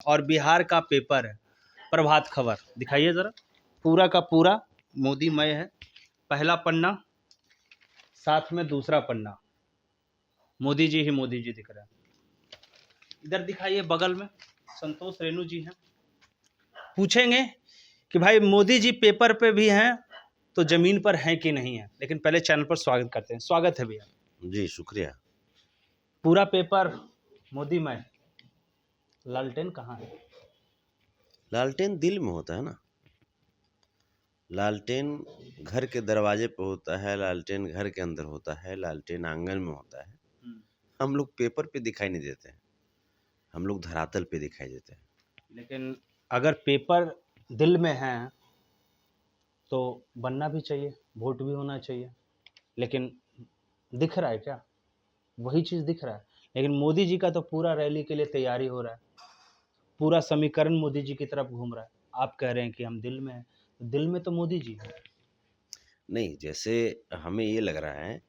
और बिहार का पेपर है प्रभात खबर। दिखाइए ज़रा, पूरा का पूरा मोदीमय है। पहला पन्ना, साथ में दूसरा पन्ना, मोदी जी ही मोदी जी दिख रहा है। इधर दिखाइए बगल में संतोष रेणु जी हैं। पूछेंगे कि भाई मोदी जी पेपर पे भी हैं तो जमीन पर हैं कि नहीं है, लेकिन पहले चैनल पर स्वागत करते हैं। स्वागत है भैया जी, शुक्रिया। पूरा पेपर मोदीमय, लालटेन कहाँ है? लालटेन दिल में होता है ना। लालटेन घर के दरवाजे पे होता है, लालटेन घर के अंदर होता है, लालटेन आंगन में होता है। हम लोग पेपर पे दिखाई नहीं देते हैं, हम लोग धरातल पे दिखाई देते हैं। लेकिन अगर पेपर दिल में है तो बनना भी चाहिए, वोट भी होना चाहिए। लेकिन दिख रहा है क्या? वही चीज़ दिख रहा है। लेकिन मोदी जी का तो पूरा रैली के लिए तैयारी हो रहा है, पूरा समीकरण मोदी जी की तरफ घूम रहा है। आप कह रहे हैं कि हम दिल में हैं, दिल में तो मोदी जी हैं। नहीं, जैसे हमें ये लग रहा है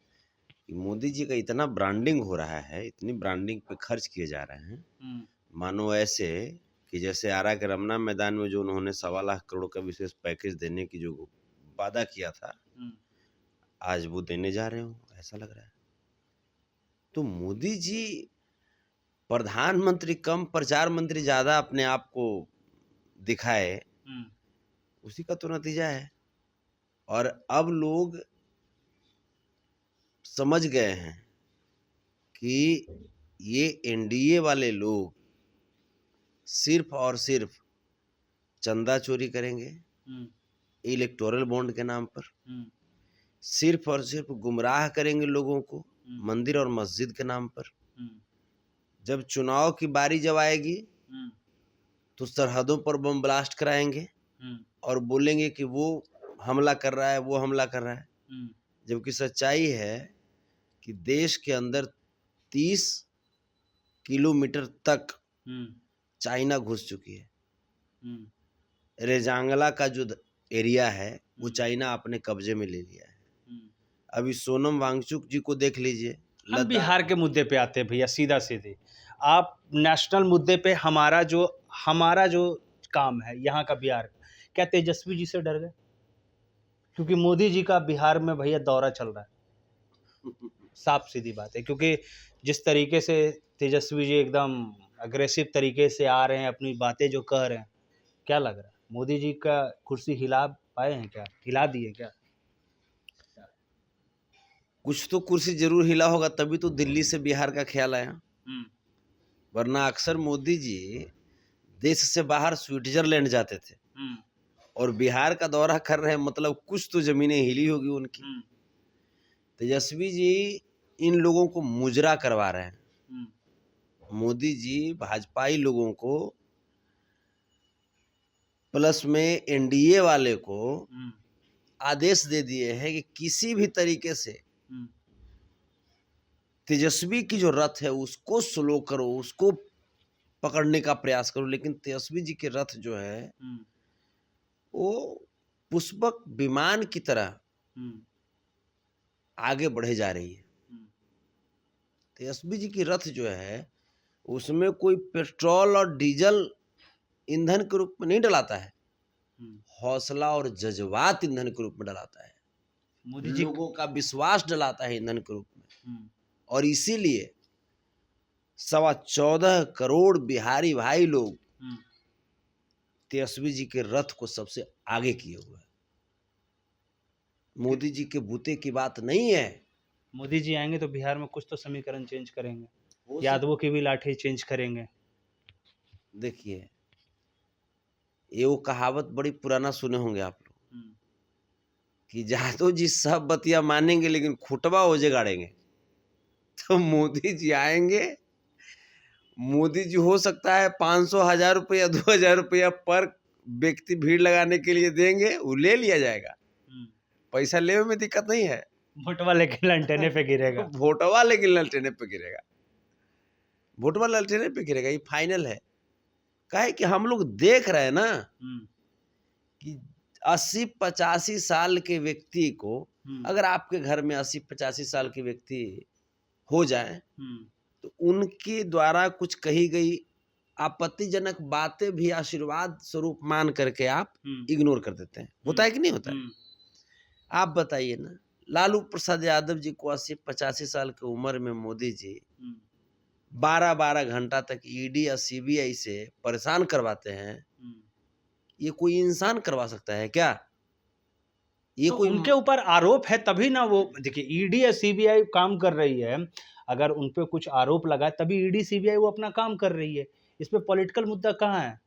कि मोदी जी का इतना ब्रांडिंग हो रहा है, इतनी ब्रांडिंग पे खर्च किए जा रहे हैं, मानो ऐसे कि जैसे आरा के रमना मैदान में जो उन्होंने 1.25 करोड़ का विशेष पैकेज देने की जो वादा किया था, आज वो देने जा रहे हो, ऐसा लग रहा है। तो मोदी जी प्रधानमंत्री कम प्रचार मंत्री ज्यादा अपने आप को दिखाए, उसी का तो नतीजा है। और अब लोग समझ गए हैं कि ये एनडीए वाले लोग सिर्फ और सिर्फ चंदा चोरी करेंगे इलेक्टोरल बॉन्ड के नाम पर, सिर्फ और सिर्फ गुमराह करेंगे लोगों को मंदिर और मस्जिद के नाम पर। जब चुनाव की बारी जब आएगी तो सरहदों पर बम ब्लास्ट कराएंगे और बोलेंगे कि वो हमला कर रहा है, वो हमला कर रहा है। जबकि सच्चाई है कि देश के अंदर 30 किलोमीटर तक चाइना घुस चुकी है। रेजांगला का जो एरिया है वो चाइना अपने कब्जे में ले लिया है। अभी सोनम वांगचुक जी को देख लीजिए। हम बिहार के मुद्दे पे आते हैं भैया, सीधा सीधे। आप नेशनल मुद्दे पे हमारा जो काम है यहाँ का, बिहार, क्या तेजस्वी जी से डर गए? क्योंकि मोदी जी का बिहार में भैया दौरा चल रहा है, साफ सीधी बात है। क्योंकि जिस तरीके से तेजस्वी जी एकदम अग्रेसिव तरीके से आ रहे हैं, अपनी बातें जो कह रहे हैं, क्या लग रहा है मोदी जी का कुर्सी हिला पाए हैं क्या? हिला दिए क्या? कुछ तो कुर्सी जरूर हिला होगा, तभी तो दिल्ली से बिहार का ख्याल आया। वरना अक्सर मोदी जी देश से बाहर स्विट्जरलैंड जाते थे और बिहार का दौरा कर रहे हैं, मतलब कुछ तो जमीनें हिली होगी उनकी। तेजस्वी जी इन लोगों को मुजरा करवा रहे हैं। मोदी जी भाजपाई लोगों को, प्लस में एनडीए वाले को आदेश दे दिए हैं कि किसी भी तरीके से तेजस्वी की जो रथ है उसको स्लो करो, उसको पकड़ने का प्रयास करो। लेकिन तेजस्वी जी के रथ जो है वो पुष्पक विमान की तरह आगे बढ़े जा रही है। तेजस्वी जी की रथ जो है उसमें कोई पेट्रोल और डीजल ईंधन के रूप में नहीं डलाता है, हौसला और जज्बात ईंधन के रूप में डलाता है। मोदी जी लोगों का विश्वास डलाता है ईंधन के रूप में। और इसीलिए 14.25 करोड़ बिहारी भाई लोग तेजस्वी जी के रथ को सबसे आगे किए हुए हैं। मोदी जी के बूते की बात नहीं है। मोदी जी आएंगे तो बिहार में कुछ तो समीकरण चेंज करेंगे, यादवों की भी लाठी चेंज करेंगे। देखिए, ये वो कहावत बड़ी पुराना सुने होंगे आप लोग कि यादव जी सब बतिया मानेंगे लेकिन खुटवा ओजे गाड़ेंगे। तो मोदी जी आएंगे, मोदी जी हो सकता है 500, 1000 रुपया, 2000 रुपया पर व्यक्ति भीड़ लगाने के लिए देंगे, वो ले लिया जाएगा। पैसा लेने में दिक्कत नहीं है, वोटवा लेकिन लंटेने पे गिरेगा। वोटवा लेकिन ललटेने पे गिरेगा, वोटवा ललटेने पे गिरेगा, ये फाइनल है। काहे कि हम लोग देख रहे हैं ना कि 80-85 साल के व्यक्ति को, अगर आपके घर में 80-85 साल के व्यक्ति हो जाए तो उनके द्वारा कुछ कही गई आपत्तिजनक बातें भी आशीर्वाद स्वरूप मान करके आप इग्नोर कर देते हैं। होता है कि नहीं होता है? आप बताइए ना, लालू प्रसाद यादव जी को 80-85 साल की उम्र में मोदी जी 12-12 घंटा तक ईडी या सीबीआई से परेशान करवाते हैं। ये कोई इंसान करवा सकता है क्या? ये तो कोई उनके ऊपर आरोप है तभी ना, वो देखिए ईडी या सीबीआई काम कर रही है। अगर उन पे कुछ आरोप लगा है तभी ईडी सीबीआई वो अपना काम कर रही है। इसमें पॉलिटिकल मुद्दा कहाँ है?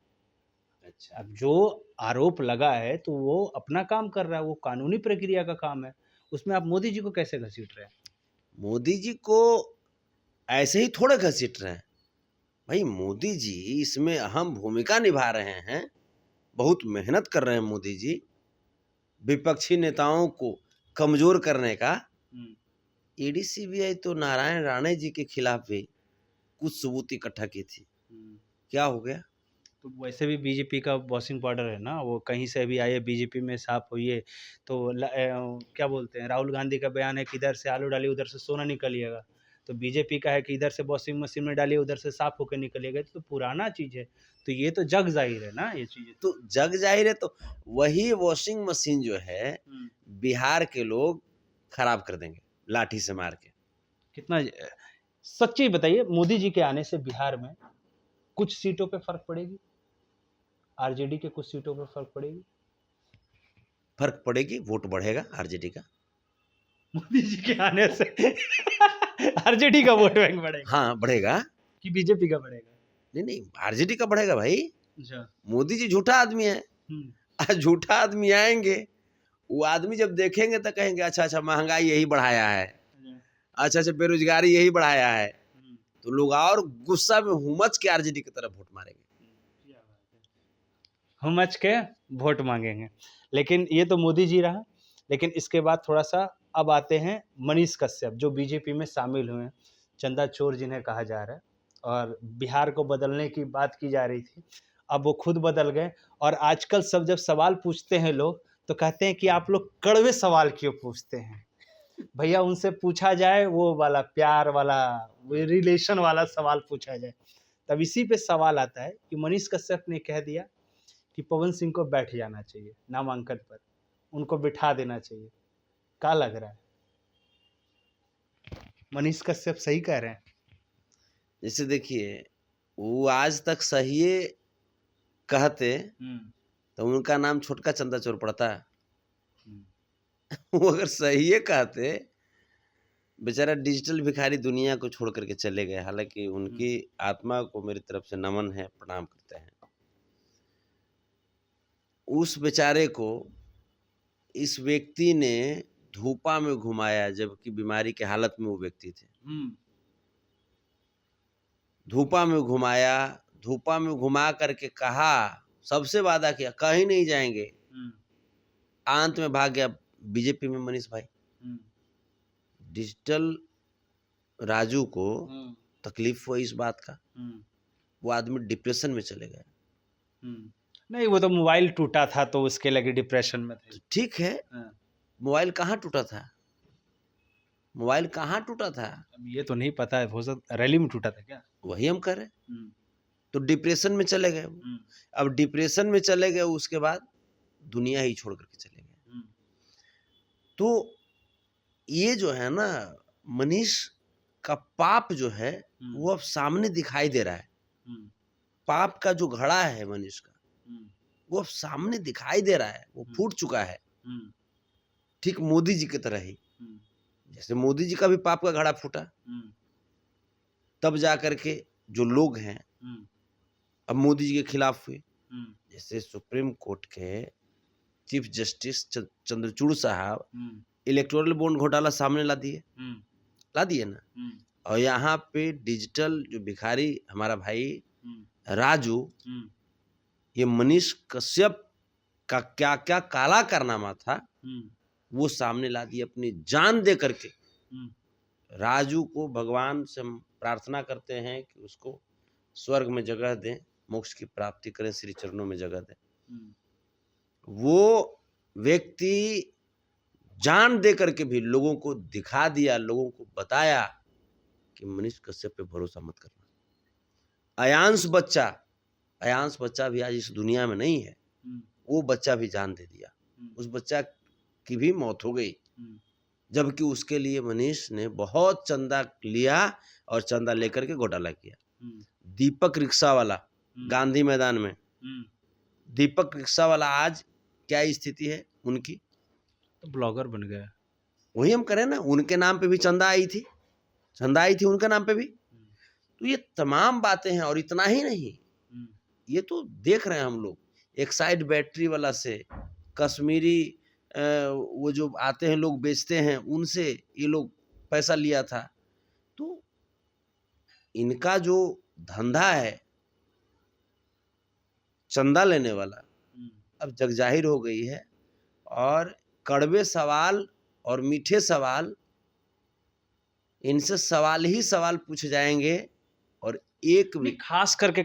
अच्छा, अब जो आरोप लगा है तो वो अपना काम कर रहा है, वो कानूनी प्रक्रिया का काम है। उसमें आप मोदी जी को कैसे घसीट रहे हैं? मोदी जी को ऐसे ही थोड़ा घसीट रहे हैं भाई। मोदी जी इसमें अहम भूमिका निभा रहे हैं, बहुत मेहनत कर रहे हैं मोदी जी विपक्षी नेताओं को कमजोर करने का। ईडी सीबीआई तो नारायण राणे जी के खिलाफ भी कुछ सबूत इकट्ठा की थी, क्या हो गया? तो वैसे भी बीजेपी का वॉशिंग पाउडर है ना, वो कहीं से भी आए बीजेपी में साफ हुई तो क्या बोलते हैं, राहुल गांधी का बयान है कि इधर से आलू डालिए उधर से सोना निकलिएगा। तो बीजेपी का है कि इधर से वॉशिंग मशीन में डालिए उधर से साफ होकर निकलिएगा। तो पुराना चीज़ है, तो ये तो जग जाहिर है ना ये चीज़ें। तो जग जाहिर है, तो वही वॉशिंग मशीन जो है बिहार के लोग खराब कर देंगे लाठी से मार के। कितना सच्ची बताइए, मोदी जी के आने से बिहार में कुछ सीटों पे फर्क पड़ेगी? आरजेडी के कुछ सीटों पे फर्क पड़ेगी? फर्क पड़ेगी, वोट बढ़ेगा आरजेडी का। मोदी जी के आने से आरजेडी का वोट बैंक बढ़ेगा हाँ बढ़ेगा। कि बीजेपी का बढ़ेगा? नहीं नहीं, आरजेडी का बढ़ेगा भाई। अच्छा। मोदी जी झूठा आदमी है। आज झूठा आदमी आएंगे, वो आदमी जब देखेंगे तो कहेंगे अच्छा अच्छा महंगाई यही बढ़ाया है, अच्छा अच्छा बेरोजगारी यही बढ़ाया है, तो लोग और गुस्सा में हुमच के आरजेडी की तरफ वोट मारेंगे, हुमच के वोट मांगेंगे। लेकिन ये तो मोदी जी रहा। लेकिन इसके बाद थोड़ा सा अब आते हैं मनीष कश्यप, जो बीजेपी में शामिल हुए हैं, चंदा चोर जिन्हें कहा जा रहा है, और बिहार को बदलने की बात की जा रही थी। अब वो खुद बदल गए, और आजकल सब जब सवाल पूछते हैं लोग तो कहते हैं कि आप लोग कड़वे सवाल क्यों पूछते हैं। भैया उनसे पूछा जाए वो वाला प्यार वाला, वो रिलेशन वाला सवाल पूछा जाए। तब इसी पे सवाल आता है कि मनीष कश्यप ने कह दिया कि पवन सिंह को बैठ जाना चाहिए नामांकन पर, उनको बिठा देना चाहिए। क्या लग रहा है, मनीष कश्यप सही कह रहे हैं? जैसे देखिए वो आज तक सही कहते तो उनका नाम छोटका चंदा चोर पड़ता। वो अगर सही कहते, बेचारा डिजिटल भिखारी दुनिया को छोड़ करके चले गए, हालांकि उनकी आत्मा को मेरी तरफ से नमन है, प्रणाम करते हैं। उस बेचारे को इस व्यक्ति ने धूपा में घुमाया, जबकि बीमारी के हालत में वो व्यक्ति थे। धूपा में घुमाया, धूपा में घुमा करके कहा, सबसे वादा किया कहीं नहीं जाएंगे, अंत में भाग गया बीजेपी में मनीष भाई। डिजिटल राजू को तकलीफ हुई इस बात का, वो आदमी डिप्रेशन में चले गए। नहीं, वो तो मोबाइल टूटा था तो उसके लगे डिप्रेशन में थे। ठीक है, मोबाइल कहाँ टूटा था? मोबाइल कहाँ टूटा था? अब ये तो नहीं पता है, हो सकता रैली में टूटा था क्या? वही हम कर रहे। तो डिप्रेशन में चले गए। अब डिप्रेशन में चले गए, उसके बाद दुनिया ही छोड़ करके चले गए। तो ये जो है ना, मनीष का पाप जो है वो अब सामने दिखाई दे रहा है। पाप का जो घड़ा है मनीष का, वो अब सामने दिखाई दे रहा है, वो फूट चुका है। ठीक मोदी जी की तरह ही, जैसे मोदी जी का भी पाप का घड़ा फूटा, तब जा करके जो लोग हैं अब मोदी जी के खिलाफ हुए। जैसे सुप्रीम कोर्ट के चीफ जस्टिस चंद्रचूड़ साहब इलेक्टोरल बॉन्ड घोटाला सामने ला दिए ना। और यहाँ पे डिजिटल जो भिखारी हमारा भाई राजू, ये मनीष कश्यप का क्या क्या काला कारनामा था वो सामने ला दिए, अपनी जान दे करके। राजू को भगवान से हम प्रार्थना करते हैं कि उसको स्वर्ग में जगह दें, मोक्ष की प्राप्ति करें, श्री चरणों में जगह दें। वो व्यक्ति जान दे करके भी लोगों को दिखा दिया, लोगों को बताया कि मनीष कश्यप पे भरोसा मत करना। अयांश बच्चा अयांश बच्चा भी आज इस दुनिया में नहीं है, वो बच्चा भी जान दे दिया, उस बच्चा की भी मौत हो गई, जबकि उसके लिए मनीष ने बहुत चंदा लिया और चंदा लेकर के घोटाला किया। दीपक रिक्शा वाला गांधी मैदान में, दीपक रिक्शा वाला आज क्या स्थिति है उनकी, तो ब्लॉगर बन गया। वही हम करें ना, उनके नाम पे भी चंदा आई थी, चंदा आई थी उनके नाम पे भी। तो ये तमाम बातें हैं, और इतना ही नहीं, ये तो देख रहे हैं हम लोग, एक्साइड बैटरी वाला से, कश्मीरी वो जो आते हैं लोग बेचते हैं, उनसे ये लोग पैसा लिया था। तो इनका जो धंधा है चंदा लेने वाला, अब जगजाहिर हो गई है। और कड़वे सवाल और मीठे सवाल, इनसे सवाल ही सवाल पूछे जाएंगे, और एक भी खास करके